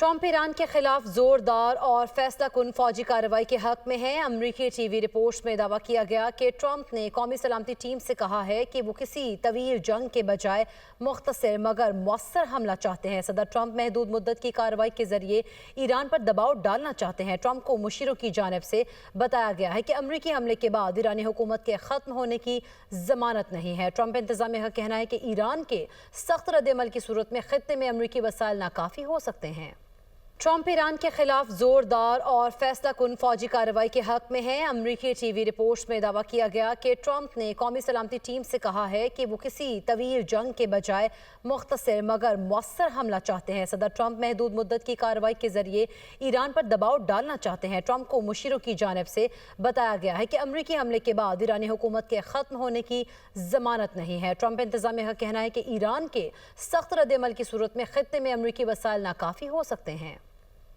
Trump Iran के खिलाफ जोरदार और फैसला कुन फौजी कार्रवाई के हक में है। अमरीकी टीवी रिपोर्ट्स में दावा किया गया कि ट्रंप ने कौमी सलामती टीम से कहा है कि वो किसी तवील जंग के बजाय मुख्तसर मगर मौसर हमला चाहते हैं। सदर ट्रंप महदूद मुद्दत की कार्रवाई के जरिए ईरान पर दबाव डालना चाहते हैं। ट्रंप को मुशीरों की जानिब से बताया गया है कि अमरीकी हमले के बाद ईरानी हुकूमत के खत्म होने की जमानत नहीं है। ट्रंप इंतजामिया का कहना है कि ईरान के सख्त रद्द-ए-अमल की सूरत में खित्ते में अमरीकी वसाइल नाकाफी हो सकते हैं। ट्रंप ईरान के खिलाफ जोरदार और फैसला कुन फौजी कार्रवाई के हक में है। अमरीकी टीवी रिपोर्ट्स में दावा किया गया कि ट्रंप ने कौमी सलामती टीम से कहा है कि वो किसी तवील जंग के बजाय मुख्तसर मगर मौसर हमला चाहते हैं। सदर ट्रंप महदूद मुद्दत की कार्रवाई के जरिए ईरान पर दबाव डालना चाहते हैं। ट्रंप को मुशीरों की जानिब से बताया गया है कि अमरीकी हमले के बाद ईरानी हुकूमत के खत्म होने की जमानत नहीं है। ट्रंप इंतजामिया का कहना है कि ईरान के सख्त रद्द-ए-अमल की सूरत में खित्ते में अमरीकी वसाइल नाकाफी हो सकते हैं।